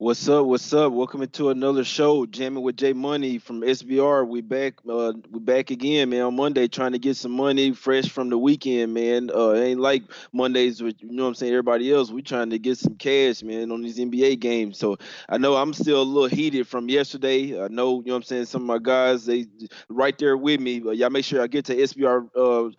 What's up? What's up? Welcome into another show, Jammin with J Money from SBR. We back. We back again, man. On Monday, trying to get some money fresh from the weekend, man. It ain't like Mondays with what I'm saying. Everybody else, we trying to get some cash, man, on these NBA games. So I know I'm still a little heated from yesterday. I know, what I'm saying. Some of my guys, they right there with me. But y'all make sure I get to SBR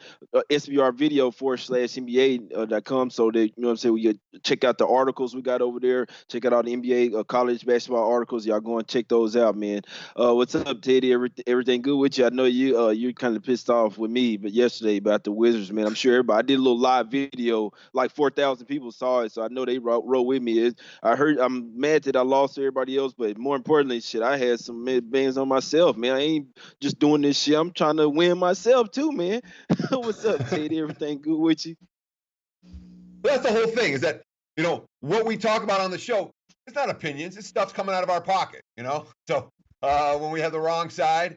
SBR video /NBA.com so that what I'm saying, we get check out the articles we got over there. Check out all the NBA college basketball articles. Y'all go and check those out, man. What's up, Teddy? Everything good with you? I know you're kind of pissed off with me, but yesterday about the Wizards, man. I'm sure everybody. I did a little live video, like 4,000 people saw it, so I know they wrote with me. I heard I'm mad that I lost to everybody else, but more importantly, shit, I had some bands on myself, man. I ain't just doing this shit. I'm trying to win myself too, man. What's up, Teddy? Everything good with you? That's the whole thing, is that, what we talk about on the show, it's not opinions. It's stuff's coming out of our pocket, So when we have the wrong side,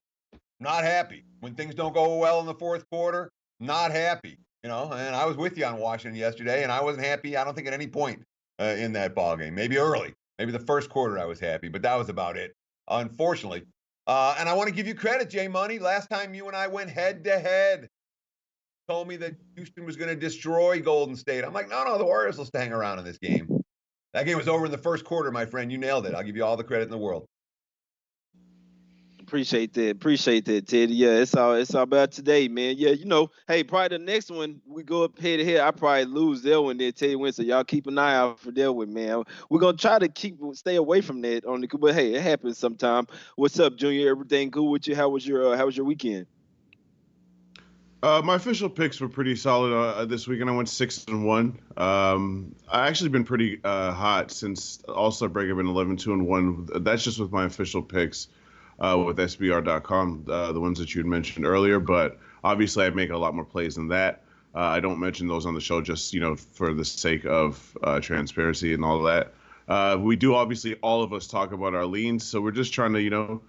not happy. When things don't go well in the fourth quarter, not happy, And I was with you on Washington yesterday, and I wasn't happy, I don't think, at any point in that ball game. Maybe early. Maybe the first quarter I was happy, but that was about it, unfortunately. And I want to give you credit, Jay Money. Last time you and I went head-to-head, told me that Houston was going to destroy Golden State. I'm like, no, the Warriors will stay hang around in this game. That game was over in the first quarter, my friend. You nailed it. I'll give you all the credit in the world. Appreciate that, Teddy. Yeah, it's all about today, man. Yeah, hey, probably the next one we go up head to head. I probably lose that one, then Teddy wins. So y'all keep an eye out for that one, man. We're gonna try to stay away from that on the, but hey, it happens sometime. What's up, Junior? Everything good with you? How was your weekend? My official picks were pretty solid this weekend. I went 6-1. I actually been pretty hot since All-Star break. I've been 11-2-1. That's just with my official picks with SBR.com, the ones that you had mentioned earlier. But obviously, I make a lot more plays than that. I don't mention those on the show just for the sake of transparency and all that. We do obviously all of us talk about our leans, so we're just trying to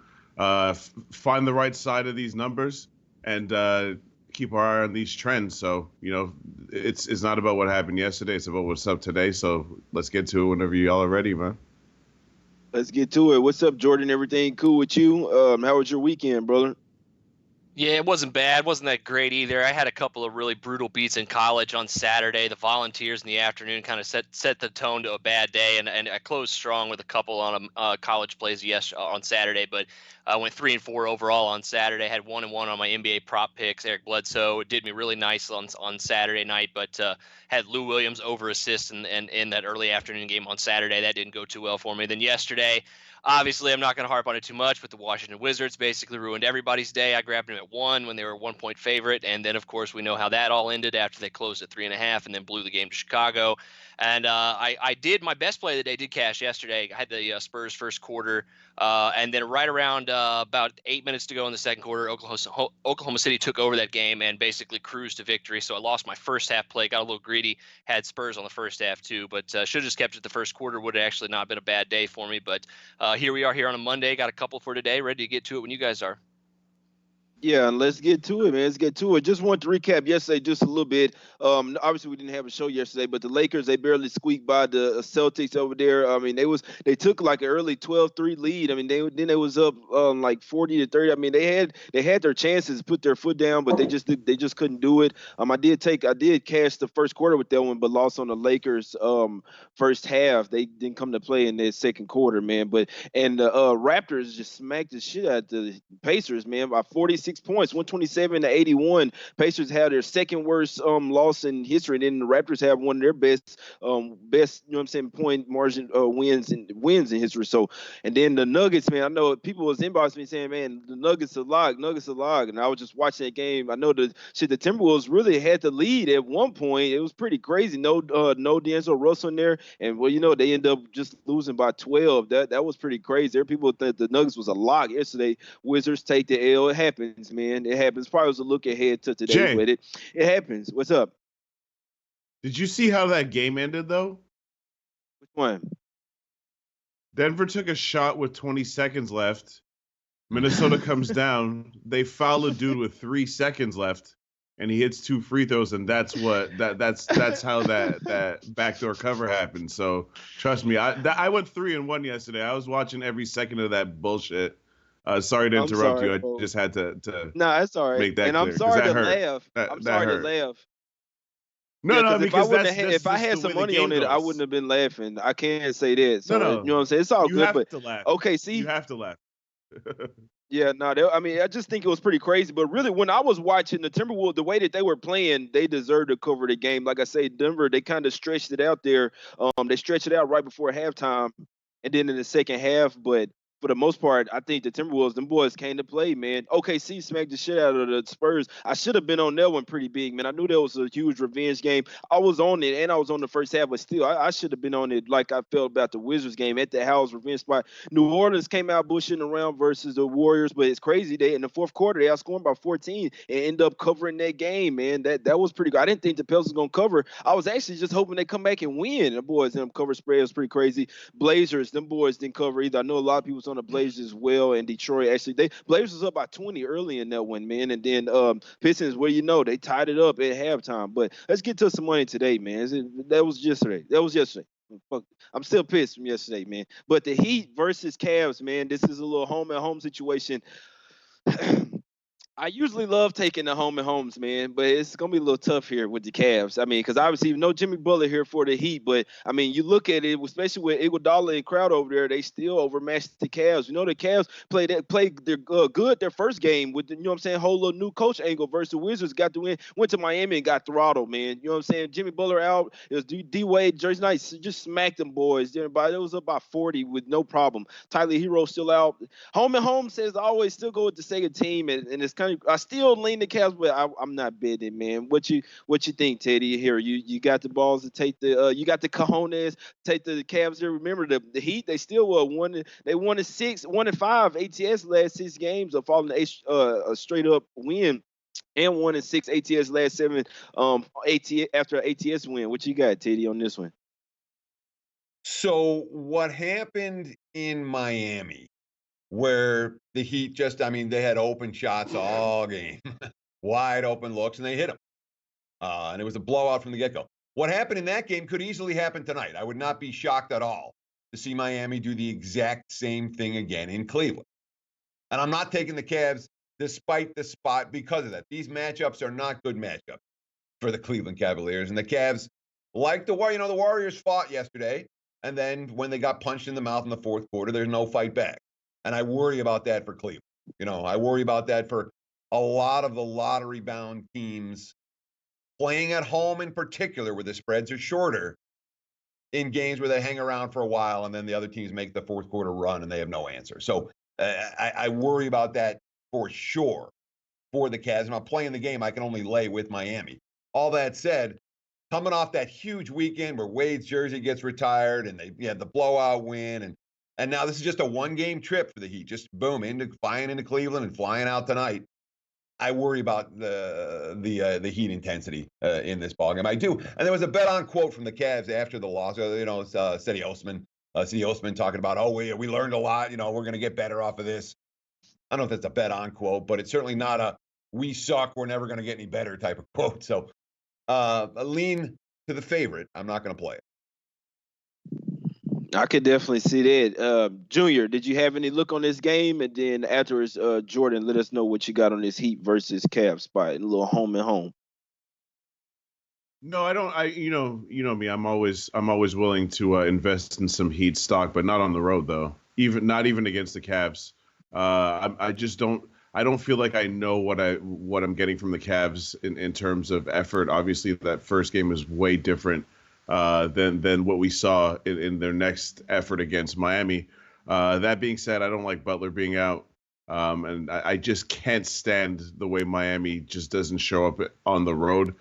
find the right side of these numbers and keep our eye on these trends. So, it's not about what happened yesterday. It's about what's up today. So let's get to it whenever y'all are ready, man. Let's get to it. What's up, Jordan? Everything cool with you? How was your weekend, brother? Yeah, it wasn't bad. Wasn't that great either. I had a couple of really brutal beats in college on Saturday. The Volunteers in the afternoon kind of set the tone to a bad day, and I closed strong with a couple on college plays on Saturday, but I went 3-4 overall on Saturday. Had 1-1 on my NBA prop picks. Eric Bledsoe did me really nice on Saturday night, but had Lou Williams over assists in that early afternoon game on Saturday. That didn't go too well for me. Then yesterday, obviously, I'm not going to harp on it too much, but the Washington Wizards basically ruined everybody's day. I grabbed them at 1 when they were a 1-point favorite, and then, of course, we know how that all ended after they closed at 3.5 and then blew the game to Chicago. And I did my best play of the day, did cash yesterday. I had the Spurs first quarter, and then right around about 8 minutes to go in the second quarter, Oklahoma City took over that game and basically cruised to victory. So I lost my first half play, got a little greedy, had Spurs on the first half too, but should have just kept it the first quarter. Would have actually not been a bad day for me, but here we are here on a Monday. Got a couple for today, ready to get to it when you guys are. Yeah, and let's get to it, man. Let's get to it. Just want to recap yesterday just a little bit. Obviously we didn't have a show yesterday, but the Lakers, they barely squeaked by the Celtics over there. I mean, they took like an early 12-3 lead. I mean, they was up like 40-30. I mean, they had their chances to put their foot down, but they just couldn't do it. I did cash the first quarter with that one, but lost on the Lakers first half. They didn't come to play in that second quarter, man. And the Raptors just smacked the shit out of the Pacers, man, by 46 points, 127-81. Pacers had their second worst loss in history, and then the Raptors have one of their best point margin wins in history. So, and then the Nuggets, man, I know people was inboxing me saying, man, the Nuggets are locked, and I was just watching that game. I know the Timberwolves really had the lead at one point. It was pretty crazy. No D'Angelo Russell in there, and they end up just losing by 12. That was pretty crazy. There, people thought the Nuggets was a lock yesterday. Wizards take the L. It happens, man. It happens. Probably was a look ahead to today, Jay, but it happens. What's up? Did you see how that game ended, though? Which one? Denver took a shot with 20 seconds left. Minnesota comes down. They foul a dude with 3 seconds left. and he hits 2 free throws, and that's how that backdoor cover happened. So trust me, I went 3-1 yesterday. I was watching every second of that bullshit. Sorry to I'm interrupt sorry, you. I bro. just had to Nah, it's all right. make that And I'm clear because sorry that to hurt. laugh. I'm That sorry to hurt. laugh. No, Yeah, no, because if I because wouldn't have that's if I just had the some way the money on game it, I wouldn't goes. have been laughing. I can't say that. No, So you know no, what I'm saying? It's all you good. have But to laugh. okay, You see, have to laugh. yeah, no, I mean, I just think it was pretty crazy. But really, when I was watching the Timberwolves, the way that they were playing, they deserved to cover the game. Like I say, Denver, they kind of stretched it out there. They stretched it out right before halftime, and then in the second half. But for the most part, I think the Timberwolves, them boys came to play, man. OKC smacked the shit out of the Spurs. I should have been on that one pretty big, man. I knew that was a huge revenge game. I was on it, and I was on the first half, but still, I should have been on it like I felt about the Wizards game at the house revenge spot. New Orleans came out bushing around versus the Warriors, but it's crazy. They in the fourth quarter they outscored by 14 and end up covering that game, man. That was pretty good. I didn't think the Pels was gonna cover. I was actually just hoping they come back and win. The boys them cover spread was pretty crazy. Blazers, them boys didn't cover either. I know a lot of people was on the Blazers as well, and Detroit actually they Blazers was up by 20 early in that one, man. And then Pistons, well, they tied it up at halftime. But let's get to some money today, man. That was yesterday. That was yesterday. Fuck. I'm still pissed from yesterday, man. But the Heat versus Cavs, man, this is a little home and home situation. I usually love taking the home and homes, man, but it's gonna be a little tough here with the Cavs. I mean, because obviously no Jimmy Butler here for the Heat, but I mean, you look at it, especially with Iguodala and crowd over there, they still overmatched the Cavs. You know, the Cavs played their good their first game with the, you know what I'm saying, whole little new coach angle versus the Wizards got the win, went to Miami and got throttled, man. You know what I'm saying? Jimmy Butler out, it was D Wade, Jersey Knights just smacked them boys. Everybody, it was up by 40 with no problem. Tyler Hero still out. Home and home says I always still go with the second team, and it's kind of I still lean the Cavs, but I'm not betting, man. What you think, Teddy? Here, you got the balls to take the you got the cojones take the Cavs here. Remember the Heat, they still won. They won 1-5 ATS last 6 games of following a straight up win. And 1-6 ATS last 7 ATS after an ATS win. What you got, Teddy, on this one? So what happened in Miami, where the Heat they had open shots all game, wide open looks, and they hit them. And it was a blowout from the get-go. What happened in that game could easily happen tonight. I would not be shocked at all to see Miami do the exact same thing again in Cleveland. And I'm not taking the Cavs despite the spot because of that. These matchups are not good matchups for the Cleveland Cavaliers. And the Cavs, like the Warriors fought yesterday. And then when they got punched in the mouth in the fourth quarter, there's no fight back. And I worry about that for Cleveland. I worry about that for a lot of the lottery-bound teams playing at home in particular, where the spreads are shorter, in games where they hang around for a while and then the other teams make the fourth quarter run and they have no answer. So I worry about that for sure for the Cavs. And I'm playing the game, I can only lay with Miami. All that said, coming off that huge weekend where Wade's jersey gets retired and they had the blowout win, and now this is just a one-game trip for the Heat, just boom, flying into Cleveland and flying out tonight. I worry about the Heat intensity in this ballgame. I do. And there was a bet on quote from the Cavs after the loss. Cedi Osman talking about, we learned a lot. We're going to get better off of this. I don't know if that's a bet on quote, but it's certainly not a "we suck, we're never going to get any better" type of quote. So I lean to the favorite. I'm not going to play it. I could definitely see that. Junior, did you have any look on this game? And then afterwards, Jordan, let us know what you got on this Heat versus Cavs spot, a little home and home. No, I don't. You know me. I'm always willing to invest in some Heat stock, but not on the road though. Not even against the Cavs. I just don't. I don't feel like I know what I'm getting from the Cavs in terms of effort. Obviously, that first game is way different than what we saw in their next effort against Miami. That being said, I don't like Butler being out, and I just can't stand the way Miami just doesn't show up on the road.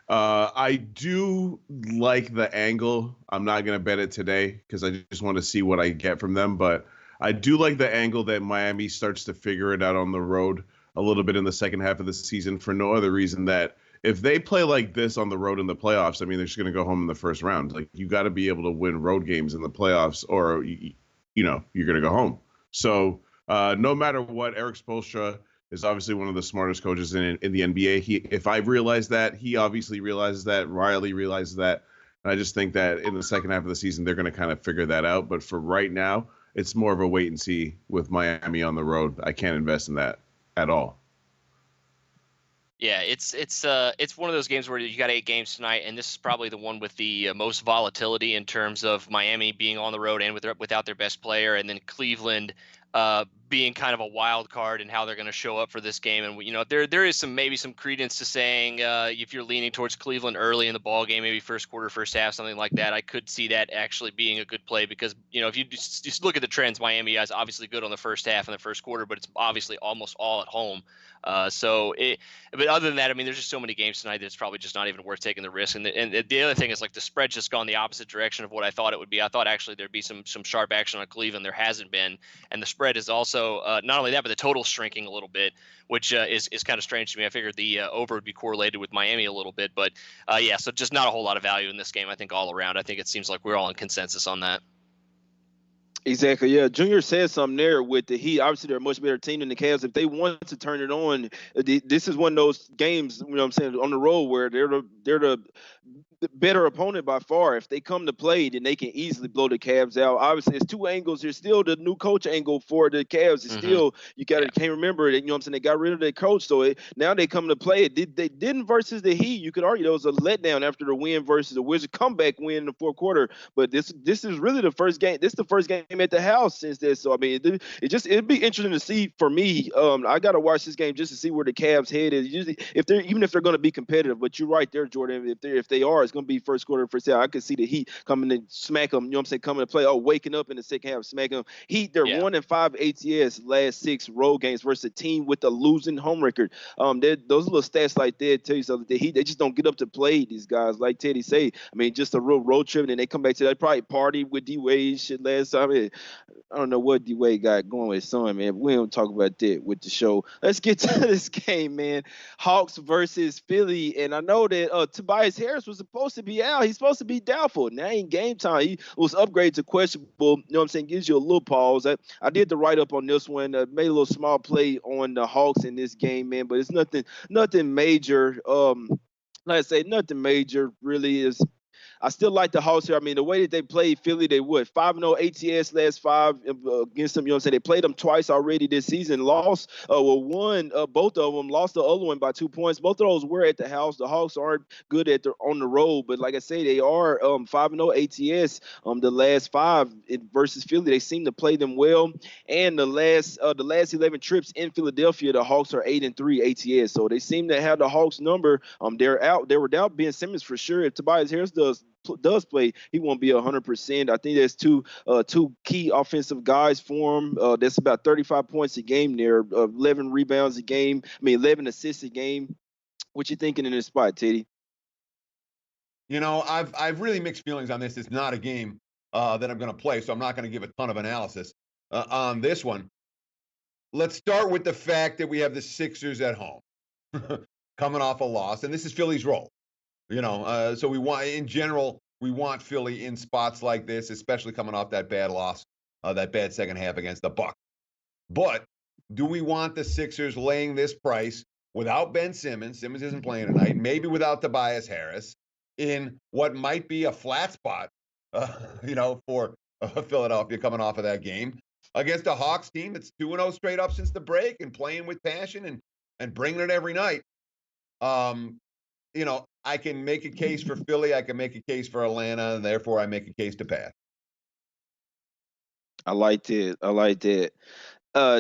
I do like the angle. I'm not going to bet it today because I just want to see what I get from them. But I do like the angle that Miami starts to figure it out on the road a little bit in the second half of the season for no other reason that if they play like this on the road in the playoffs, I mean, they're just going to go home in the first round. Like, you got to be able to win road games in the playoffs or, you're going to go home. So no matter what, Eric Spoelstra is obviously one of the smartest coaches in the NBA. If I realize that, he obviously realizes that. Riley realizes that. And I just think that in the second half of the season, they're going to kind of figure that out. But for right now, it's more of a wait and see with Miami on the road. I can't invest in that at all. Yeah, it's one of those games where you got 8 games tonight, and this is probably the one with the most volatility in terms of Miami being on the road and without their best player, and then Cleveland being kind of a wild card and how they're going to show up for this game. And there is maybe some credence to saying if you're leaning towards Cleveland early in the ball game, maybe first quarter, first half, something like that, I could see that actually being a good play because if you just look at the trends, Miami is obviously good on the first half and the first quarter, but it's obviously almost all at home. But other than that, I mean, there's just so many games tonight that it's probably just not even worth taking the risk. And the other thing is like the spread's just gone the opposite direction of what I thought it would be. I thought actually there'd be some sharp action on Cleveland. There hasn't been, and the spread is also not only that, but the total's shrinking a little bit, which is kind of strange to me. I figured the over would be correlated with Miami a little bit, but so just not a whole lot of value in this game. I think all around. I think it seems like we're all in consensus on that. Exactly. Yeah. Junior said something there with the Heat. Obviously, they're a much better team than the Cavs. If they want to turn it on, this is one of those games, you know what I'm saying, on the road where they're the better opponent by far. If they come to play, then they can easily blow the Cavs out. Obviously, it's two angles. There's still the new coach angle for the Cavs. It's still, can't remember that, you know what I'm saying, they got rid of their coach. So now they come to play. They didn't versus the Heat. You could argue there was a letdown after the win versus the Wizards comeback win in the fourth quarter. But this is really the first game. This is the first game at the house since this. So I mean, it'd be interesting to see for me. I gotta watch this game just to see where the Cavs head is. Usually, if they're going to be competitive. But you're right there, Jordan. If they are, it's going to be first quarter, first half. I could see the Heat coming to smack them. You know what I'm saying? Coming to play. Oh, waking up in the second half, smacking them. Heat. They're 1-5 ATS last 6 road games versus a team with a losing home record. Those little stats like that tell you something. The Heat, they just don't get up to play. These guys, like Teddy say. I mean, just a real road trip, and they come back to that. Probably party with D-Wade shit last time. I don't know what D-Wade got going with his son, man. We don't talk about that with the show. Let's get to this game, man. Hawks versus Philly. And I know that Tobias Harris was supposed to be out. He's supposed to be doubtful. Now ain't game time. He was upgraded to questionable. You know what I'm saying? Gives you a little pause. I did the write-up on this one. Made a little small play on the Hawks in this game, man. But it's nothing major. Like I say, nothing major really is. I still like the Hawks here. I mean, the way that they played Philly, they 5-0 ATS last 5 against them. You know what I'm saying? They played them twice already this season. Lost, one, both of them. Lost the other one by 2 points. Both of those were at the house. The Hawks aren't good on the road, but like I say, they are 5-0 ATS. The last 5 versus Philly, they seem to play them well. And the last 11 trips in Philadelphia, the Hawks are 8-3 ATS. So they seem to have the Hawks number. They're out. They're without Ben Simmons for sure. If Tobias Harris does play, he won't be 100%. I think there's two key offensive guys for him. That's about 35 points a game there, 11 rebounds a game. 11 assists a game. What you thinking in this spot, Teddy? You know, I've really mixed feelings on this. It's not a game that I'm going to play, so I'm not going to give a ton of analysis on this one. Let's start with the fact that we have the Sixers at home, coming off a loss, and this is Philly's role. So we want Philly in spots like this, especially coming off that bad loss, that bad second half against the Bucks. But do we want the Sixers laying this price without Ben Simmons? Simmons isn't playing tonight. Maybe without Tobias Harris in what might be a flat spot, for Philadelphia coming off of that game against a Hawks team that's 2-0 straight up since the break and playing with passion and bringing it every night. I can make a case for Philly. I can make a case for Atlanta, and therefore I make a case to pass. I liked it.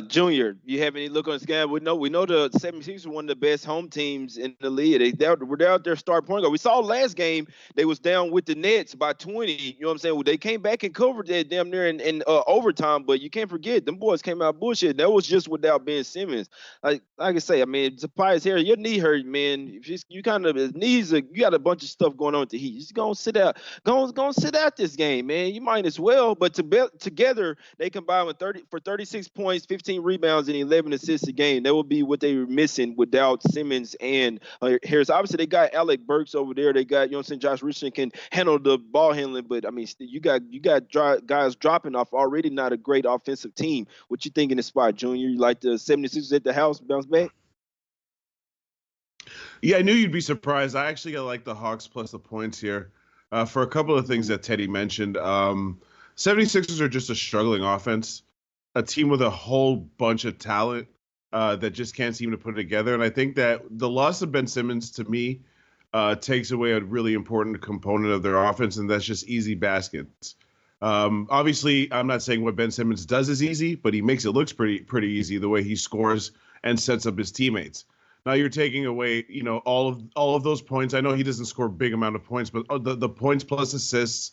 Junior, you have any look on this game? We know the 76ers are one of the best home teams in the league. We're out there start point guard. We saw last game they was down with the Nets by 20. You know what I'm saying? Well, they came back and covered that damn near in overtime. But you can't forget them boys came out bullshit. That was just without Ben Simmons. Like I say, Tobias Harris, your knee hurt, man. If you kind of his knees, you got a bunch of stuff going on with the Heat. Just gonna sit out. Go sit out this game, man. You might as well. But together they combined with 36 points. points, 15 rebounds, and 11 assists a game. That would be what they were missing without Simmons and Harris. Obviously, they got Alec Burks over there. They got, Josh Richardson can handle the ball handling, but I mean, you got guys dropping off already. Not a great offensive team. What you think in this spot, Junior? You like the 76ers at the house bounce back? Yeah, I knew you'd be surprised. I actually like the Hawks plus the points here for a couple of things that Teddy mentioned. 76ers are just a struggling offense, a team with a whole bunch of talent that just can't seem to put it together. And I think that the loss of Ben Simmons, to me, takes away a really important component of their offense, and that's just easy baskets. Obviously, I'm not saying what Ben Simmons does is easy, but he makes it look pretty easy the way he scores and sets up his teammates. Now you're taking away, all of those points. I know he doesn't score a big amount of points, but the points plus assists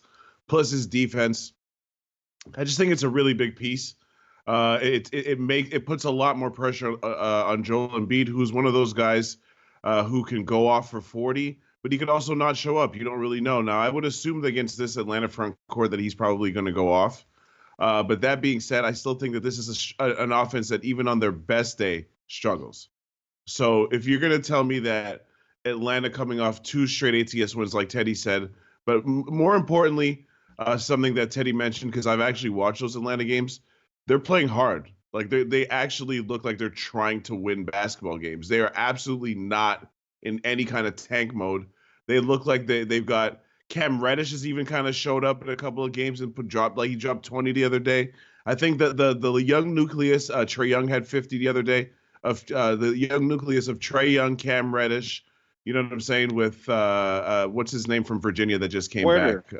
plus his defense, I just think it's a really big piece. It puts a lot more pressure on Joel Embiid, who's one of those guys who can go off for 40, but he could also not show up. You don't really know. Now I would assume that against this Atlanta front court that he's probably going to go off. But that being said, I still think that this is an offense that even on their best day struggles. So if you're going to tell me that Atlanta coming off 2 straight ATS wins, like Teddy said, but more importantly, something that Teddy mentioned, because I've actually watched those Atlanta games, they're playing hard. Like they actually look like they're trying to win basketball games. They are absolutely not in any kind of tank mode. They look like they've got Cam Reddish has even kind of showed up in a couple of games and he dropped 20 the other day. I think that the young nucleus, Trae Young had 50 the other day. Of the young nucleus of Trae Young, Cam Reddish, you know what I'm saying? With what's his name from Virginia that just came back?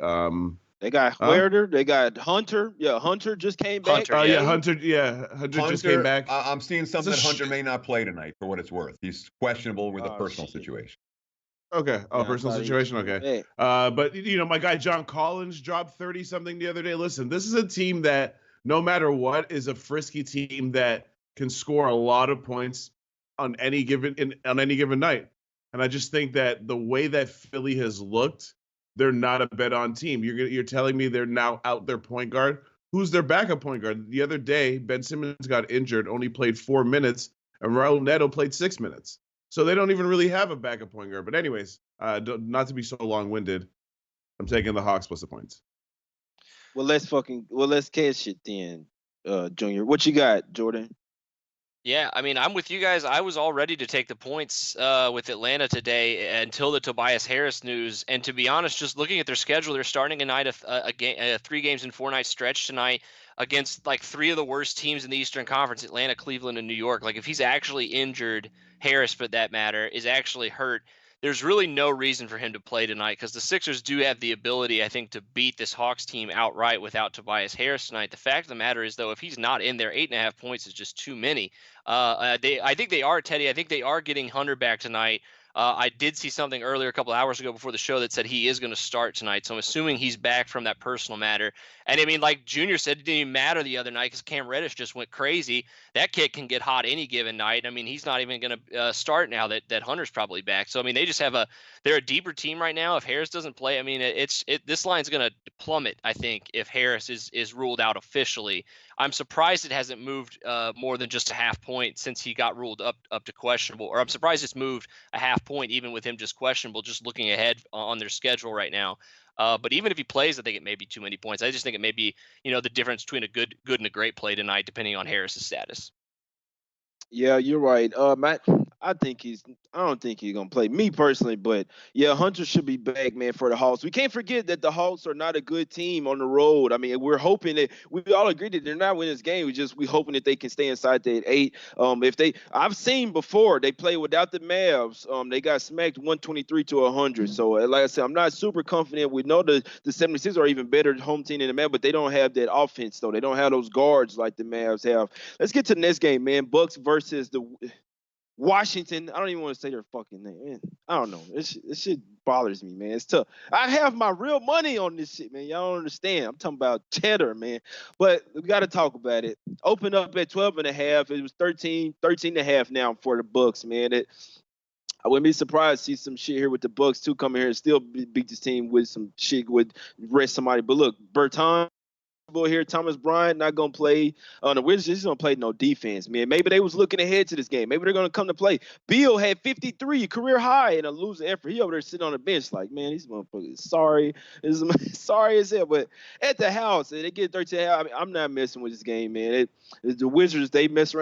They got Huerter. They got Hunter. Yeah, Hunter just came back. Hunter just came back. I'm seeing something that Hunter may not play tonight, for what it's worth. He's questionable with a personal situation. Okay. Personal situation. Okay. But my guy John Collins dropped 30 something the other day. Listen, this is a team that no matter what is a frisky team that can score a lot of points on any given night. And I just think that the way that Philly has looked, they're not a bet-on team. You're telling me they're now out their point guard? Who's their backup point guard? The other day, Ben Simmons got injured, only played 4 minutes, and Raul Neto played 6 minutes. So they don't even really have a backup point guard. But anyways, not to be so long-winded, I'm taking the Hawks plus the points. Well, let's catch it then, Junior. What you got, Jordan? Yeah, I mean, I'm with you guys. I was all ready to take the points with Atlanta today until the Tobias Harris news. And to be honest, just looking at their schedule, they're starting a 3 games in 4 night stretch tonight against like 3 of the worst teams in the Eastern Conference: Atlanta, Cleveland, and New York. Like if he's actually injured, Harris, for that matter, is actually hurt, there's really no reason for him to play tonight, because the Sixers do have the ability, I think, to beat this Hawks team outright without Tobias Harris tonight. The fact of the matter is, though, if he's not in there, 8.5 points is just too many. I think they are, Teddy. I think they are getting Hunter back tonight. I did see something earlier a couple of hours ago before the show that said he is going to start tonight. So I'm assuming he's back from that personal matter. And I mean, like Junior said, it didn't even matter the other night because Cam Reddish just went crazy. That kid can get hot any given night. I mean, he's not even going to start now that Hunter's probably back. So, I mean, they just have they're a deeper team right now. If Harris doesn't play, I mean, this line's going to plummet, I think, if Harris is ruled out officially. I'm surprised it hasn't moved more than just a half point since he got ruled up to questionable. Or I'm surprised it's moved a half point even with him just questionable, just looking ahead on their schedule right now. But even if he plays, I think it may be too many points. I just think it may be, the difference between a good and a great play tonight, depending on Harris's status. Yeah, you're right. Matt, I don't think he's gonna play, me personally, but yeah, Hunter should be back, man, for the Hawks. We can't forget that the Hawks are not a good team on the road. I mean, we're hoping that we all agree that they're not winning this game. We hoping that they can stay inside that 8. I've seen before they play without the Mavs. They got smacked 123-100. So like I said, I'm not super confident. We know the 76 are even better home team than the Mavs, but they don't have that offense though. They don't have those guards like the Mavs have. Let's get to the next game, man. Bucks versus the Washington. I don't even want to say their fucking name, man. I don't know. This shit bothers me, man. It's tough. I have my real money on this shit, man. Y'all don't understand. I'm talking about cheddar, man. But we got to talk about it. Opened up at 12.5. It was 13.5 now for the Bucks, man. I wouldn't be surprised to see some shit here with the Bucks too come here and still beat this team with some shit with rest somebody. But look, Bertans here. Thomas Bryant not gonna play. The Wizards just don't play no defense, man. Maybe they was looking ahead to this game. Maybe they're gonna come to play. Beal had 53 career high in a losing effort. He over there sitting on the bench like, man, these motherfuckers sorry. This is sorry as hell. But at the house, they get 13. I mean, I'm not messing with this game, man. The Wizards, they messed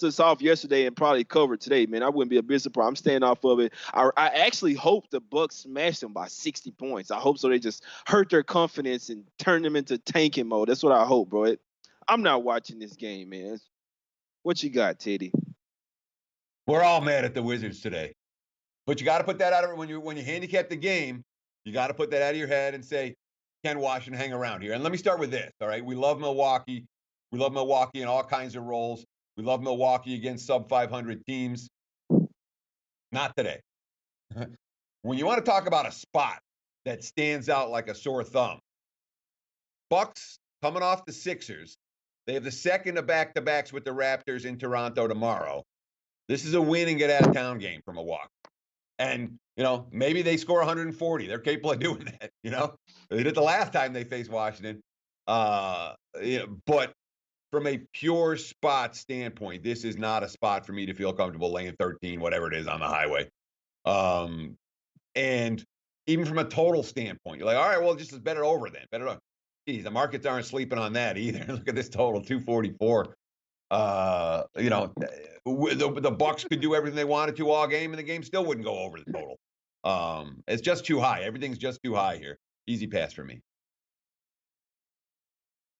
us off yesterday and probably covered today, man. I wouldn't be a bit surprised. I'm staying off of it. I actually hope the Bucks smash them by 60 points. I hope so. They just hurt their confidence and turn them into tanking mode. That's what I hope, bro. I'm not watching this game, man. What you got, Teddy? We're all mad at the Wizards today, but you got to put that out of when you handicap the game. You got to put that out of your head and say, can Washington hang around here? And let me start with this. All right, we love Milwaukee. We love Milwaukee in all kinds of roles. We love Milwaukee against sub 500 teams. Not today. When you want to talk about a spot that stands out like a sore thumb, Bucks coming off the Sixers. They have the second of back-to-backs with the Raptors in Toronto tomorrow. This is a win and get out of town game for Milwaukee. And, maybe they score 140. They're capable of doing that, They did it the last time they faced Washington. But from a pure spot standpoint, this is not a spot for me to feel comfortable laying 13, whatever it is, on the highway. And even from a total standpoint, you're like, all right, well, just better over then. Better over. Geez, the markets aren't sleeping on that either. Look at this total, 244. The Bucks could do everything they wanted to all game, and the game still wouldn't go over the total. It's just too high. Everything's just too high here. Easy pass for me.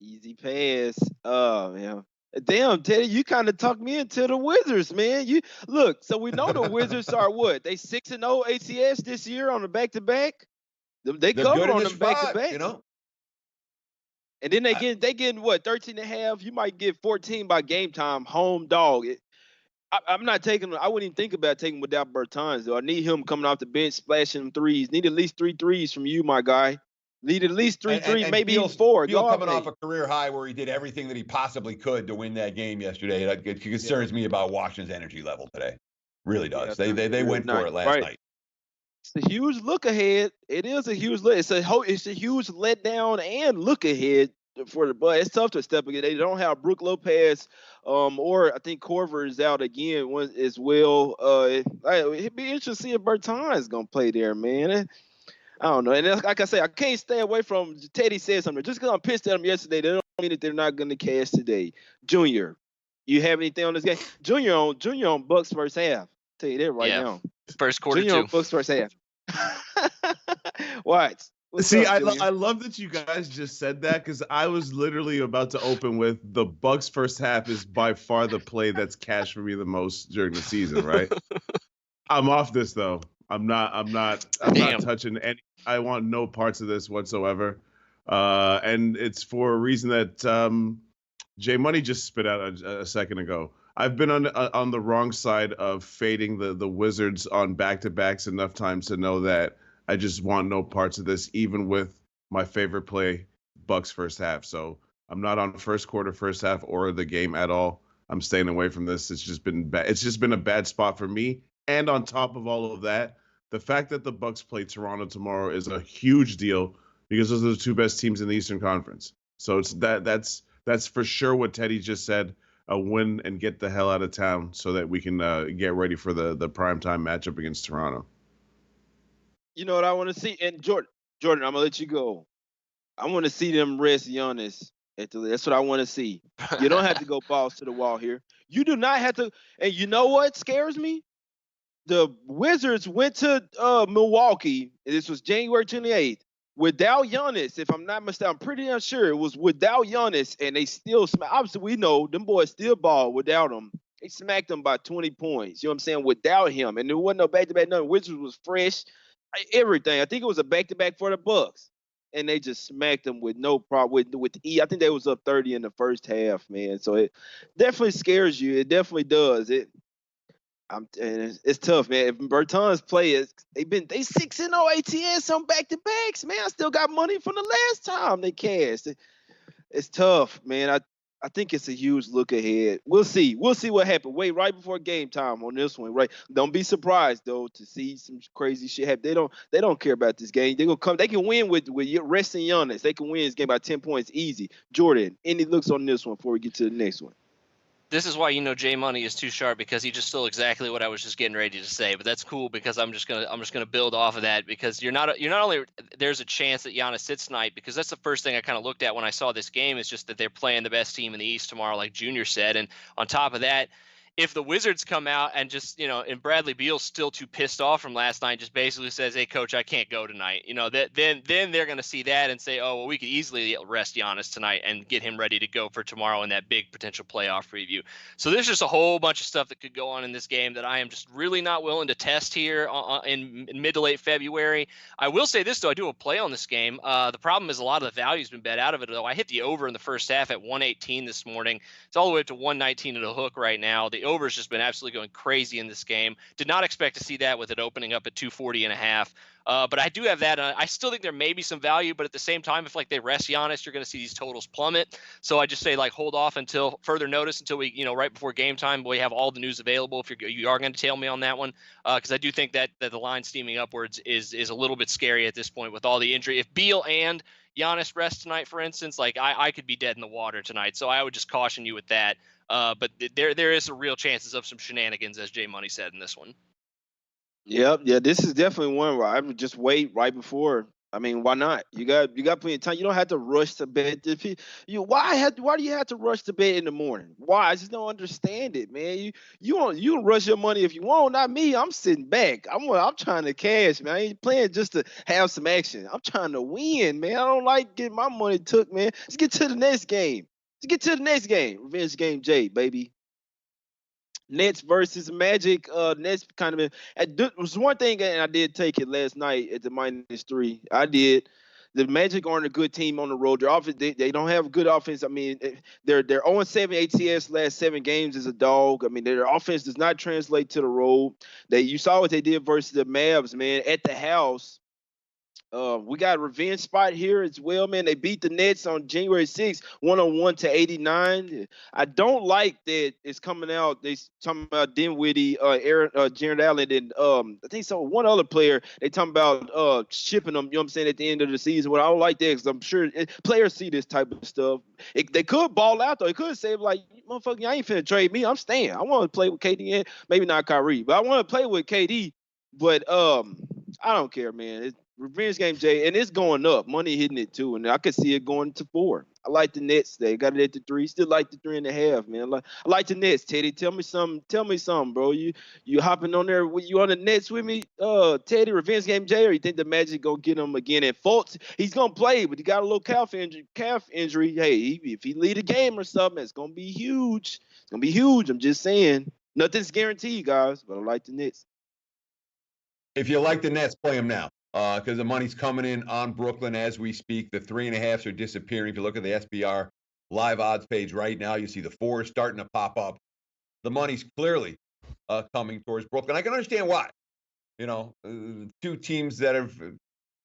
Easy pass. Oh, man. Damn, Teddy, you kind of talked me into the Wizards, man. You look, so we know the Wizards are what? They 6-0 ACS this year on the back-to-back. They're covered on the back-to-back. And then they get what, 13.5? You might get 14 by game time, home dog. I'm not taking. I wouldn't even think about taking without Bertans, though. I need him coming off the bench, splashing threes. Need at least 3 threes from you, my guy. Need at least 3 threes, maybe even 4. Beal coming off a career high where he did everything that he possibly could to win that game yesterday. It concerns me about Washington's energy level today. Really does. Yeah, they went for it last night. It's a huge look ahead. It is a huge look. It's a huge letdown and look ahead for the Bucks. It's tough to step again. They don't have Brook Lopez, or I think Corver is out again as well. It'd be interesting to see if Bertans is gonna play there, man. I don't know. And like I say, I can't stay away from. Teddy said something. Just because I'm pissed at him yesterday, they don't mean that they're not going to cash today. Junior, you have anything on this game? Junior on Bucks first half. Tell you that right now. First quarter Junior too. On Bucks first half. What? See, I love that you guys just said that, because I was literally about to open with the Bucks first half is by far the play that's cashed for me the most during the season, right? I'm off this though. I'm not touching any. I want no parts of this whatsoever. And it's for a reason that J Money just spit out a second ago. I've been on the wrong side of fading the Wizards on back-to-backs enough times to know that I just want no parts of this, even with my favorite play, Bucks first half. So I'm not on first quarter, first half, or the game at all. I'm staying away from this. It's just been bad. It's just been a bad spot for me. And on top of all of that, the fact that the Bucks play Toronto tomorrow is a huge deal, because those are the 2 best teams in the Eastern Conference. So it's that's for sure what Teddy just said. A win and get the hell out of town so that we can get ready for the primetime matchup against Toronto. You know what I want to see? And Jordan, I'm gonna let you go. I want to see them rest Giannis. That's what I want to see. You don't have to go balls to the wall here. You do not have to. And you know what scares me? The Wizards went to Milwaukee. This was January 28th. Without Giannis, if I'm not mistaken, I'm pretty unsure it was without Giannis, and they still obviously we know them boys still ball without him. They smacked them by 20 points. You know what I'm saying? Without him, and there wasn't no back-to-back. Nothing. Wizards was fresh, everything. I think it was a back-to-back for the Bucks, and they just smacked them with no problem. With I think they was up 30 in the first half, man. So it definitely scares you. It definitely does. It's tough, man. If Bertans play, they 6-0 ATS on back-to-backs, man. I still got money from the last time they cashed. It's tough, man. I think it's a huge look ahead. We'll see. We'll see what happens. Wait, right before game time on this one, right? Don't be surprised though to see some crazy shit happen. They don't care about this game. They're gonna come. They can win with resting Giannis. They can win this game by 10 points easy. Jordan, any looks on this one before we get to the next one? This is why J Money is too sharp, because he just stole exactly what I was just getting ready to say. But that's cool because I'm just gonna build off of that, because you're not only there's a chance that Giannis sits tonight, because that's the first thing I kind of looked at when I saw this game, is just that they're playing the best team in the East tomorrow, like Junior said. And on top of that, if the Wizards come out and just, and Bradley Beal's still too pissed off from last night, just basically says, "Hey, coach, I can't go tonight," then they're going to see that and say, "Oh, well, we could easily rest Giannis tonight and get him ready to go for tomorrow in that big potential playoff preview." So there's just a whole bunch of stuff that could go on in this game that I am just really not willing to test here in mid to late February. I will say this, though. I do a play on this game. The problem is a lot of the value's been bet out of it, though. I hit the over in the first half at 118 this morning. It's all the way up to 119 at a hook right now. The over's just been absolutely going crazy in this game. Did not expect to see that with it opening up at 240 and a half. But I do have that. I still think there may be some value, but at the same time, if they rest Giannis, you're going to see these totals plummet. So I just say hold off until further notice, until we, right before game time, we have all the news available. If you are going to tail me on that one, because I do think that the line steaming upwards is a little bit scary at this point with all the injury. If Beal and Giannis rest tonight, for instance, I could be dead in the water tonight. So I would just caution you with that. But there is a real chances of some shenanigans, as Jay Money said in this one. Yep, yeah, this is definitely one where I would just wait right before. I mean, why not? You got plenty of time. You don't have to rush to bed. Why do you have to rush to bed in the morning? Why? I just don't understand it, man. You can rush your money if you want, not me. I'm sitting back. I'm trying to cash, man. I ain't playing just to have some action. I'm trying to win, man. I don't like getting my money took, man. Let's get to the next game. Revenge game J, baby. Nets versus Magic. Nets kind of was one thing, and I did take it last night at the -3. I did. The Magic aren't a good team on the road. Their offense, they don't have good offense. I mean, they're 0-7 ATS last 7 games as a dog. I mean, their offense does not translate to the road. You saw what they did versus the Mavs, man, at the house. We got a revenge spot here as well, man. They beat the Nets on January 6th, 101-89. I don't like that it's coming out. They talking about Dinwiddie, Jared Allen, and I think so one other player. They talking about shipping them. You know what I'm saying, at the end of the season. Well, I don't like that, because I'm sure players see this type of stuff. They could ball out though. They could say motherfucker, I ain't finna trade me. I'm staying. I want to play with KD, and maybe not Kyrie, but I want to play with KD. But I don't care, man. It's revenge game, Jay, and it's going up. Money hitting it too, and I could see it going to 4. I like the Nets. They got it at the 3. Still like the 3.5, man. I like the Nets. Teddy, tell me something, bro. You hopping on there? You on the Nets with me, Teddy? Revenge game, Jay, or you think the Magic gonna get him again? And Fultz, he's gonna play, but he got a little calf injury. Hey, if he lead a game or something, it's gonna be huge. It's gonna be huge. I'm just saying. Nothing's guaranteed, guys, but I like the Nets. If you like the Nets, play them now, because the money's coming in on Brooklyn as we speak. The 3.5s are disappearing. If you look at the SBR live odds page right now, you see the 4s starting to pop up. The money's clearly coming towards Brooklyn. I can understand why. Two teams that have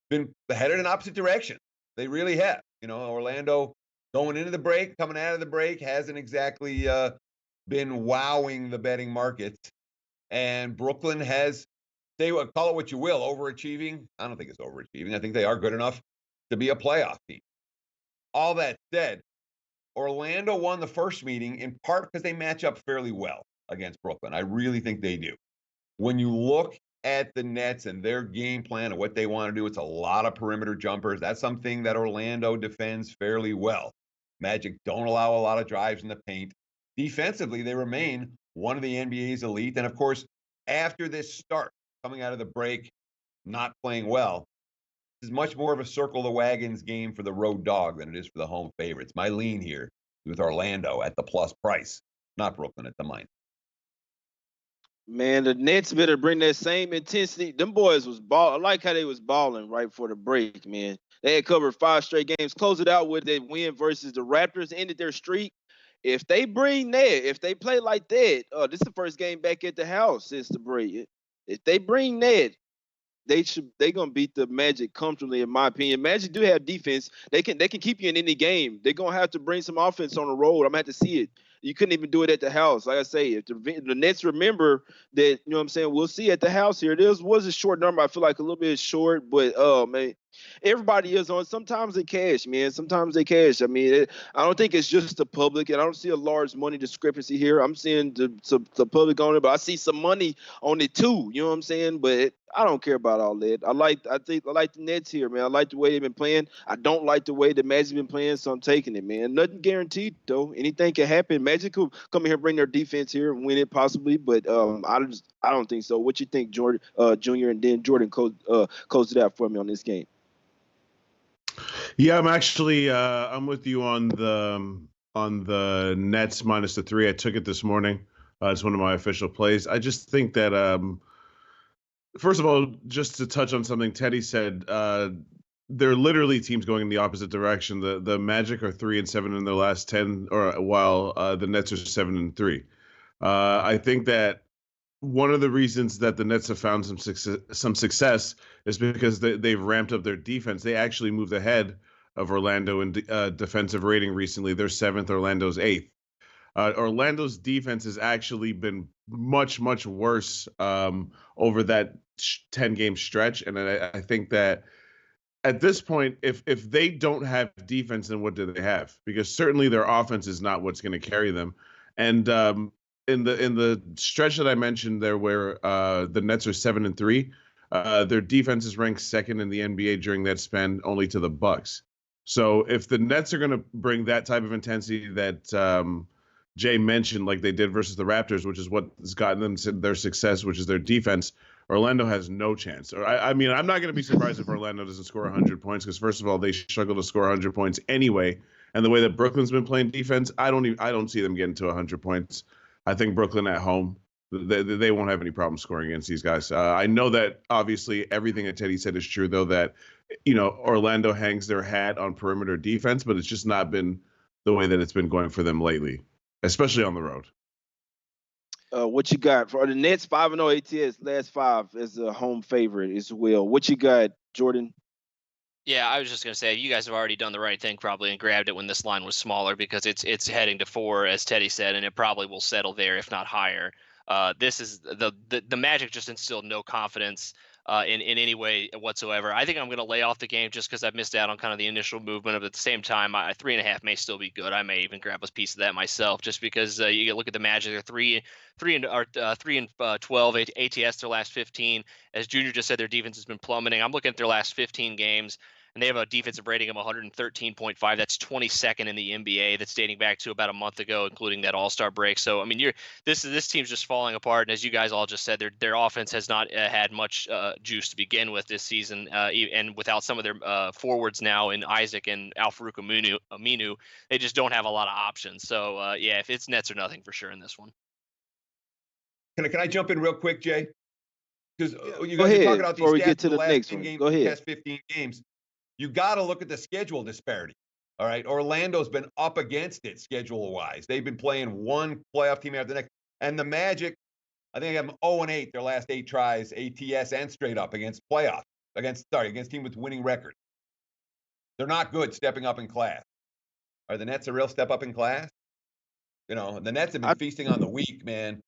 been headed in opposite direction. They really have. Orlando going into the break, coming out of the break, hasn't exactly been wowing the betting markets. And Brooklyn has, call it what you will, overachieving. I don't think it's overachieving. I think they are good enough to be a playoff team. All that said, Orlando won the first meeting in part because they match up fairly well against Brooklyn. I really think they do. When you look at the Nets and their game plan and what they want to do, it's a lot of perimeter jumpers. That's something that Orlando defends fairly well. Magic don't allow a lot of drives in the paint. Defensively, they remain one of the NBA's elite. And of course, after this start, coming out of the break, not playing well, this is much more of a circle the wagons game for the road dog than it is for the home favorites. My lean here is with Orlando at the plus price, not Brooklyn at the minus. Man, the Nets better bring that same intensity. Them boys was ball. I like how they was balling right before the break, man. They had covered 5 straight games. Close it out with that win versus the Raptors. Ended their streak. If they bring that, if they play like that, this is the first game back at the house since the break. If they bring that, they gonna beat the Magic comfortably, in my opinion. Magic do have defense. They can keep you in any game. They're gonna have to bring some offense on the road. I'm gonna have to see it. You couldn't even do it at the house. Like I say, if the Nets remember that, you know what I'm saying, we'll see at the house here. This was a short number. I feel like a little bit short, but man, everybody is on. Sometimes they cash, man. Sometimes they cash. I mean, I don't think it's just the public, and I don't see a large money discrepancy here. I'm seeing the public on it, but I see some money on it too. You know what I'm saying? But I don't care about all that. I like the Nets here, man. I like the way they've been playing. I don't like the way the Magic been playing, so I'm taking it, man. Nothing guaranteed though. Anything can happen. Magic could come here and bring their defense here and win it possibly, but I don't think so. What you think, Jordan Jr. and then Jordan closed it out for me on this game? Yeah, I'm actually I'm with you on the Nets -3. I took it this morning. It's one of my official plays. I just think that first of all, just to touch on something Teddy said, they're literally teams going in the opposite direction. The Magic are 3-7 in their last 10, while the Nets are 7-3. I think that one of the reasons that the Nets have found some success is because they've ramped up their defense. They actually moved ahead of Orlando in defensive rating recently. They're 7th, Orlando's 8th. Orlando's defense has actually been much, much worse over that 10-game stretch. And I think that at this point, if they don't have defense, then what do they have? Because certainly their offense is not what's going to carry them. And in the stretch that I mentioned there, where the Nets are 7-3, their defense is ranked 2nd in the NBA during that span, only to the Bucks. So if the Nets are going to bring that type of intensity that Jay mentioned, like they did versus the Raptors, which is what has gotten them to their success, which is their defense, Orlando has no chance. I mean, I'm not going to be surprised if Orlando doesn't score 100 points, because first of all, they struggle to score 100 points anyway. And the way that Brooklyn's been playing defense, I don't see them getting to 100 points. I think Brooklyn at home, they won't have any problem scoring against these guys. I know that obviously everything that Teddy said is true, though, that, you know, Orlando hangs their hat on perimeter defense, but it's just not been the way that it's been going for them lately, especially on the road. What you got for the Nets? 5-0 ATS last 5 as a home favorite as well. What you got, Jordan? Yeah, I was just gonna say you guys have already done the right thing probably and grabbed it when this line was smaller, because it's heading to 4, as Teddy said, and it probably will settle there if not higher. This is the Magic just instilled no confidence in any way whatsoever. I think I'm going to lay off the game just because I've missed out on kind of the initial movement. But at the same time, 3.5 may still be good. I may even grab a piece of that myself, just because you look at the Magic. They're 3-12 ATS their last 15. As Junior just said, their defense has been plummeting. I'm looking at their last 15 games, and they have a defensive rating of 113.5. That's 22nd in the NBA. That's dating back to about a month ago, including that All-Star break. So, I mean, this team's just falling apart. And as you guys all just said, their offense has not had much juice to begin with this season. And without some of their forwards now in Isaac and Al-Farouq Aminu, they just don't have a lot of options. So, yeah, if it's Nets or nothing for sure in this one. Can I jump in real quick, Jay? Because you Go guys are ahead talking about these before we stats get to in the the last next 10 one. games, Go the ahead. past 15 games. You got to look at the schedule disparity. All right. Orlando's been up against it schedule-wise. They've been playing one playoff team after the next. And the Magic, I think they have 0-8 their last 8 tries, ATS and straight up against playoffs, against team with winning record. They're not good stepping up in class. Are the Nets a real step up in class? You know, the Nets have been feasting on the weak, man.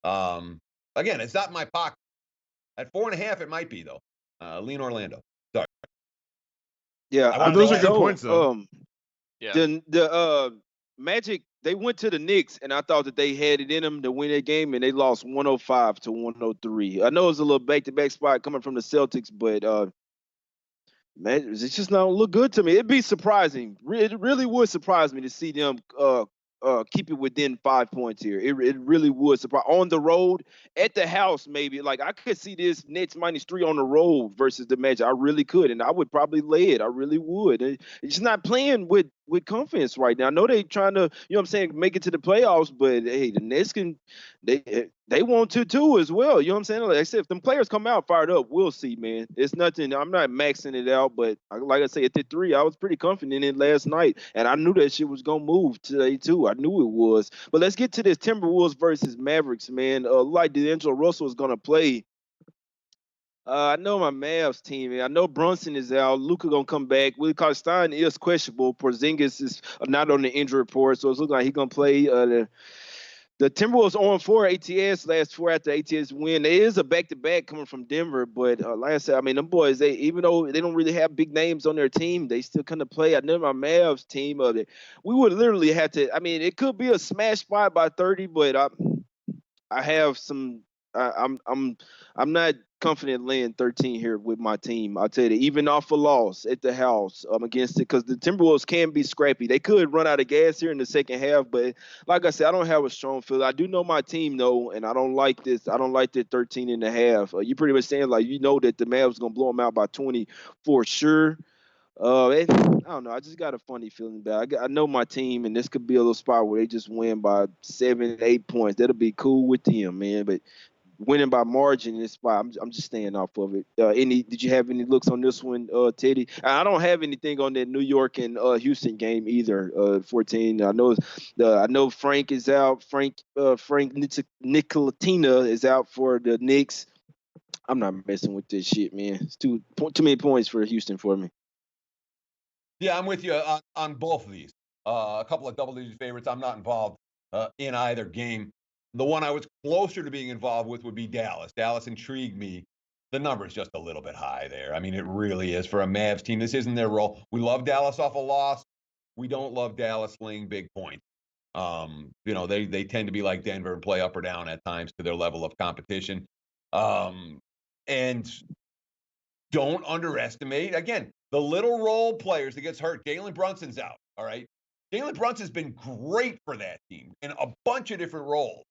Again, it's not in my pocket. At 4.5, it might be, though. Lean Orlando. Sorry. Yeah, those are good points, though. Yeah. The Magic, they went to the Knicks, and I thought that they had it in them to win that game, and they lost 105 to 103. I know it's a little back-to-back spot coming from the Celtics, but man, it's just not look good to me. It'd be surprising. It really would surprise me to see them keep it within 5 points here. It really would surprise. On the road, at the house, maybe. Like, I could see this Nets -3 on the road versus the Magic. I really could, and I would probably lay it. I really would. It's just not playing with confidence right now. I know they trying to, you know what I'm saying, make it to the playoffs, but hey, the Nets can, they want to too as well. You know what I'm saying? Like I said, if them players come out fired up, we'll see, man. It's nothing. I'm not maxing it out, but like I say, at the 3, I was pretty confident in it last night, and I knew that shit was gonna move today too. I knew it was. But let's get to this Timberwolves versus Mavericks, man. Like D'Angelo Russell is gonna play. I know my Mavs team. I know Brunson is out. Luka gonna come back. Willie Cauley-Stein is questionable. Porzingis is not on the injury report, so it's looking like he's gonna play. The Timberwolves on 4 ATS last 4 after ATS win. It is a back-to-back coming from Denver, but like I said, I mean, them boys, they even though they don't really have big names on their team, they still kind of play. I know my Mavs team, we would literally have to. I mean, it could be a smash spot by 30, but I have some. I'm not confident laying 13 here with my team. I'll tell you, that, even off a loss at the house against it, because the Timberwolves can be scrappy. They could run out of gas here in the second half, but like I said, I don't have a strong feel. I do know my team though, and I don't like this. I don't like the 13 and a half. You pretty much saying like that the Mavs gonna blow them out by 20 for sure. I don't know. I just got a funny feeling about it. I know my team, and this could be a little spot where they just win by 7, 8 points. That'll be cool with them, man. But winning by margin in this spot, I'm just staying off of it. Did you have any looks on this one, Teddy? I don't have anything on that New York and Houston game either. 14. I know Frank is out. Frank Nicolatina is out for the Knicks. I'm not messing with this shit, man. It's too many points for Houston for me. Yeah, I'm with you on both of these. A couple of double-digit favorites. I'm not involved in either game. The one I was closer to being involved with would be Dallas. Dallas intrigued me. The number's just a little bit high there. I mean, it really is for a Mavs team. This isn't their role. We love Dallas off a loss. We don't love Dallas laying big points. They tend to be like Denver and play up or down at times to their level of competition. And don't underestimate, again, the little role players that gets hurt. Jalen Brunson's out, all right? Jalen Brunson's been great for that team in a bunch of different roles.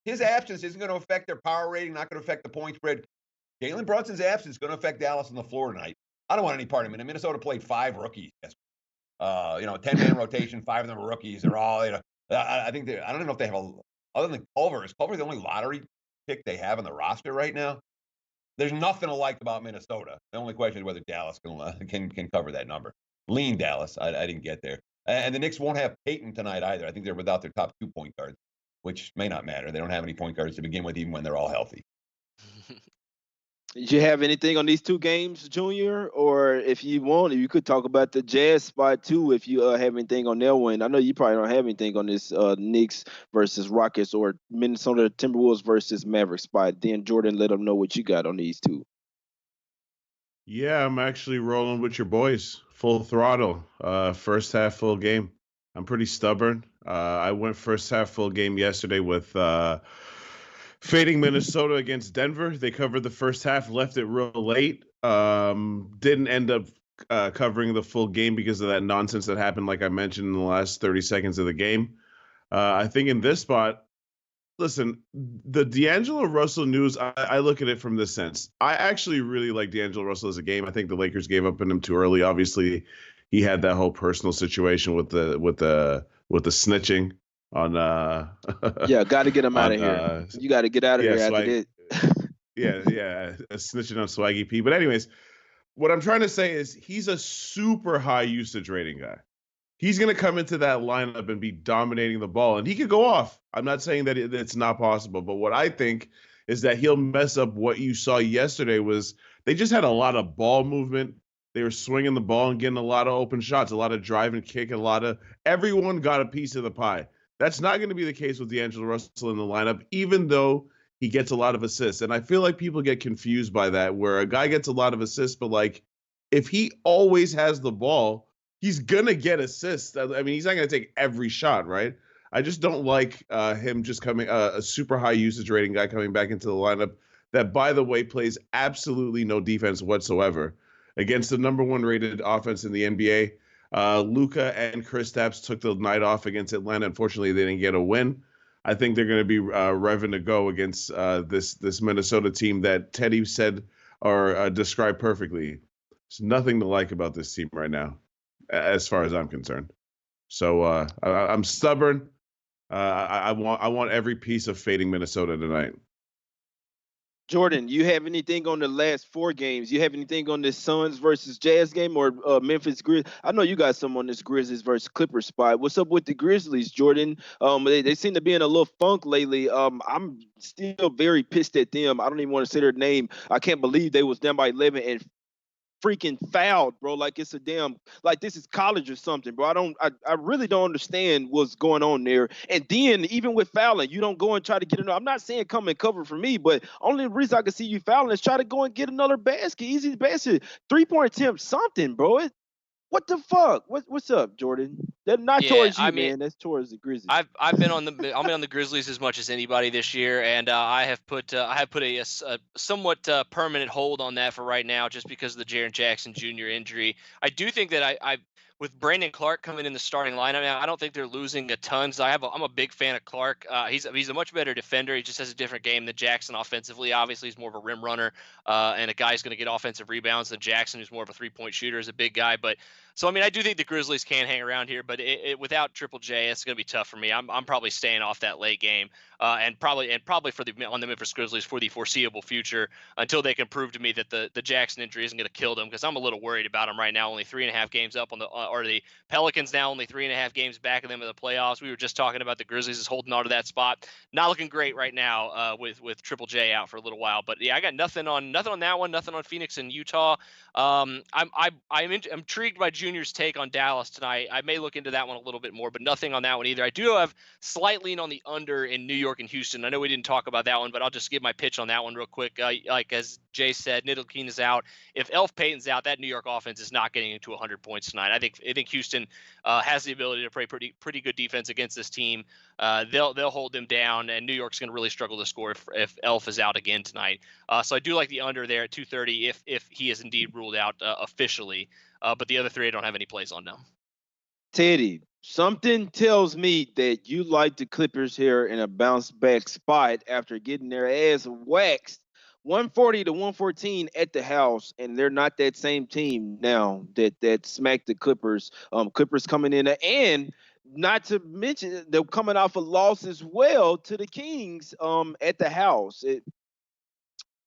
His absence isn't going to affect their power rating, not going to affect the point spread. Jalen Brunson's absence is going to affect Dallas on the floor tonight. I don't want any part of it. Minnesota played 5 rookies. 10-man rotation, 5 of them are rookies. They're all, I think I don't know if they have other than Culver. Is Culver the only lottery pick they have on the roster right now? There's nothing to like about Minnesota. The only question is whether Dallas can cover that number. Lean Dallas. I didn't get there. And the Knicks won't have Peyton tonight either. I think they're without their top 2 point guards, which may not matter. They don't have any point guards to begin with, even when they're all healthy. Did you have anything on these 2 games, Junior? Or if you want, you could talk about the Jazz spot too if you have anything on their win. I know you probably don't have anything on this Knicks versus Rockets or Minnesota Timberwolves versus Mavericks spot. Then Jordan, let them know what you got on these 2. Yeah, I'm actually rolling with your boys, full throttle. First half full game. I'm pretty stubborn. I went first half full game yesterday with fading Minnesota against Denver. They covered the first half, left it real late. Didn't end up covering the full game because of that nonsense that happened, like I mentioned, in the last 30 seconds of the game. I think in this spot, listen, the D'Angelo Russell news, I look at it from this sense. I actually really like D'Angelo Russell as a game. I think the Lakers gave up on him too early. Obviously, he had that whole personal situation with the snitching on yeah, got to get him out of here. You got to get out of here after this. Snitching on Swaggy P. But anyways, what I'm trying to say is he's a super high usage rating guy. He's going to come into that lineup and be dominating the ball, and he could go off. I'm not saying that it's not possible, but what I think is that he'll mess up what you saw yesterday was they just had a lot of ball movement. They were swinging the ball and getting a lot of open shots, a lot of drive and kick, everyone got a piece of the pie. That's not going to be the case with D'Angelo Russell in the lineup, even though he gets a lot of assists. And I feel like people get confused by that, where a guy gets a lot of assists, but like if he always has the ball, he's going to get assists. I mean, he's not going to take every shot, right? I just don't like him just coming, a super high usage rating guy coming back into the lineup that, by the way, plays absolutely no defense whatsoever against the number 1 rated offense in the NBA. Luka and Kristaps took the night off against Atlanta. Unfortunately, they didn't get a win. I think they're going to be revving to go against this Minnesota team that Teddy said or described perfectly. There's nothing to like about this team right now, as far as I'm concerned. So I'm stubborn. I want every piece of fading Minnesota tonight. Jordan, you have anything on the last 4 games? You have anything on the Suns versus Jazz game or Memphis Grizzlies? I know you got some on this Grizzlies versus Clippers spot. What's up with the Grizzlies, Jordan? They seem to be in a little funk lately. I'm still very pissed at them. I don't even want to say their name. I can't believe they was down by 11 and freaking fouled, bro. Like it's a damn, like this is college or something, bro. I really don't understand what's going on there. And then even with fouling, you don't go and try to get another. I'm not saying come and cover for me, but only reason I can see you fouling is try to go and get another basket, easy basket, 3-point attempt, something, bro. What the fuck? What's up, Jordan? That's not towards you, man. That's towards the Grizzlies. I've been on the Grizzlies as much as anybody this year, and I have put a somewhat permanent hold on that for right now, just because of the Jaren Jackson Jr. injury. I do think that I with Brandon Clark coming in the starting lineup now, I don't think they're losing a ton. So I'm a big fan of Clark. He's a much better defender. He just has a different game than Jackson offensively. Obviously, he's more of a rim runner and a guy who's going to get offensive rebounds than Jackson, who's more of a 3-point shooter, is a big guy. But so I mean, I do think the Grizzlies can hang around here, but without Triple J, it's going to be tough for me. I'm probably staying off that late game, and probably on the Memphis Grizzlies for the foreseeable future until they can prove to me that the Jackson injury isn't going to kill them, because I'm a little worried about them right now. Only 3.5 games up on the Pelicans now only 3.5 games back of them in the playoffs. We were just talking about the Grizzlies is holding on to that spot. Not looking great right now with Triple J out for a little while. But yeah, I got nothing on that one. Nothing on Phoenix and Utah. I'm intrigued by Junior's take on Dallas tonight. I may look into that one a little bit more, but nothing on that one either. I do have slight lean on the under in New York and Houston. I know we didn't talk about that one, but I'll just give my pitch on that one real quick. Like as Jay said, Ntilikina is out. If Elf Payton's out, that New York offense is not getting into 100 points tonight. I think Houston has the ability to play pretty good defense against this team. They'll hold them down, and New York's going to really struggle to score if Elf is out again tonight. So I do like the under there at 230 if he is indeed ruled out officially. But the other three I don't have any plays on now. Teddy, something tells me that you like the Clippers here in a bounce back spot after getting their ass waxed 140 to 114 at the house, and they're not that same team now that smacked the Clippers. Clippers coming in, and not to mention they're coming off a loss as well to the Kings at the house.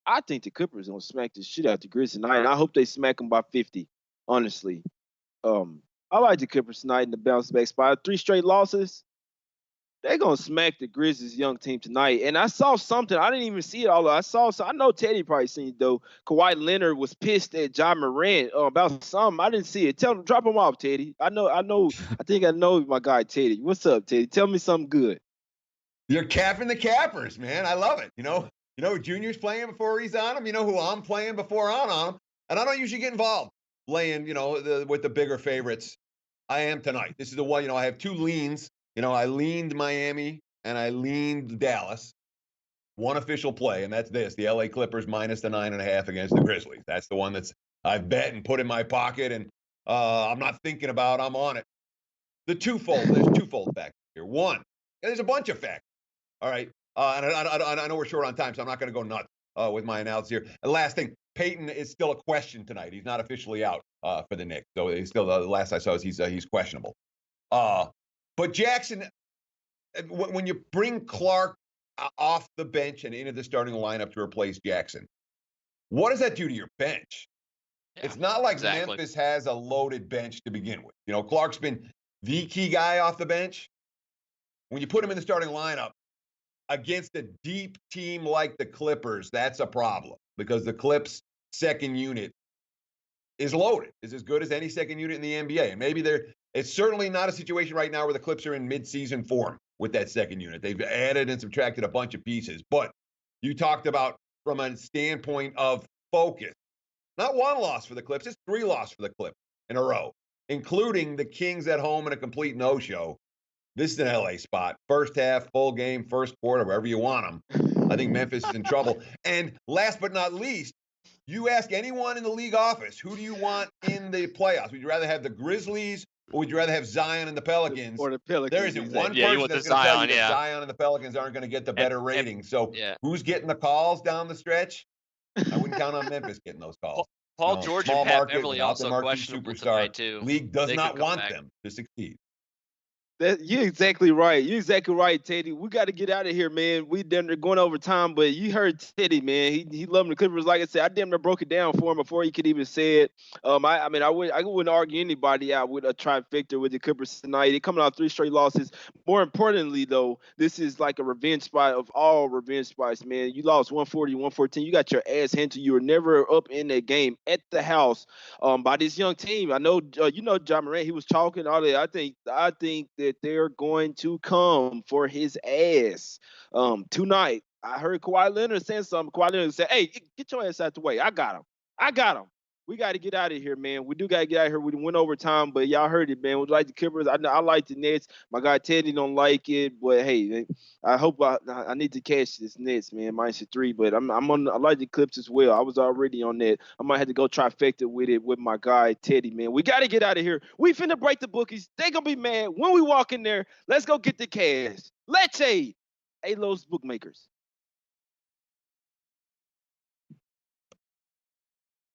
I think the Clippers gonna smack the shit out the Grizzlies tonight, and I hope they smack them by 50. Honestly, I like the Clippers tonight in the bounce back spot. 3 straight losses. They're going to smack the Grizzlies young team tonight. And I saw something. I didn't even see it all. I know Teddy probably seen it, though. Kawhi Leonard was pissed at Ja Morant about something. I didn't see it. Drop him off, Teddy. I think I know my guy, Teddy. What's up, Teddy? Tell me something good. You're capping the cappers, man. I love it. You know who Junior's playing before he's on him? You know who I'm playing before I'm on him? And I don't usually get involved playing, with the bigger favorites. I am tonight. This is the one, I have 2 leans. I leaned Miami and I leaned Dallas. One official play, and that's this: the LA Clippers minus the 9.5 against the Grizzlies. That's the one that's I've bet and put in my pocket, and I'm not thinking about. I'm on it. There's twofold factors here. One, there's a bunch of factors. All right, and I know we're short on time, so I'm not going to go nuts with my analysis here. And last thing, Payton is still a question tonight. He's not officially out for the Knicks, so he's still. The last I saw is he's questionable. But Jackson, when you bring Clark off the bench and into the starting lineup to replace Jackson, what does that do to your bench? Yeah, it's not like Memphis has a loaded bench to begin with. Clark's been the key guy off the bench. When you put him in the starting lineup against a deep team like the Clippers, that's a problem, because the Clips second unit is loaded. Is as good as any second unit in the NBA. And maybe it's certainly not a situation right now where the Clips are in mid-season form with that second unit. They've added and subtracted a bunch of pieces. But you talked about from a standpoint of focus. Not 1 loss for the Clips, it's 3 losses for the Clips in a row, including the Kings at home in a complete no-show. This is an LA spot. First half, full game, first quarter, wherever you want them. I think Memphis is in trouble. And last but not least, you ask anyone in the league office, who do you want in the playoffs? Would you rather have the Grizzlies, or would you rather have Zion and the Pelicans? Or the Pelicans. There isn't one person that's going to tell you that Zion and the Pelicans aren't going to get the better rating. So who's getting the calls down the stretch? I wouldn't count on Memphis getting those calls. Paul George and Pat Beverly also questionable tonight, too. League does not want them to succeed. You're exactly right. You're exactly right, Teddy. We got to get out of here, man. We damn near going over time, but you heard Teddy, man. He loved the Clippers. Like I said, I damn near broke it down for him before he could even say it. I mean, I wouldn't argue anybody out with a trifecta with the Clippers tonight. They're coming out 3 straight losses. More importantly, though, this is like a revenge spot of all revenge spots, man. You lost 140, 114. You got your ass handed to you. You were never up in that game at the house by this young team. I know, Jammin, he was talking all that. I think that they're going to come for his ass tonight. I heard Kawhi Leonard saying something. Kawhi Leonard said, "Hey, get your ass out the way. I got him. I got him. We got to get out of here, man. We do got to get out of here. We went overtime, but y'all heard it, man. We like the Clippers. I like the Nets. My guy Teddy don't like it, but hey, I hope I need to catch this Nets, man. -3, but I like the Clips as well. I was already on that. I might have to go trifecta with it with my guy Teddy, man. We got to get out of here. We finna break the bookies. They gonna be mad when we walk in there. Let's go get the cash. Let's say, hey, those bookmakers.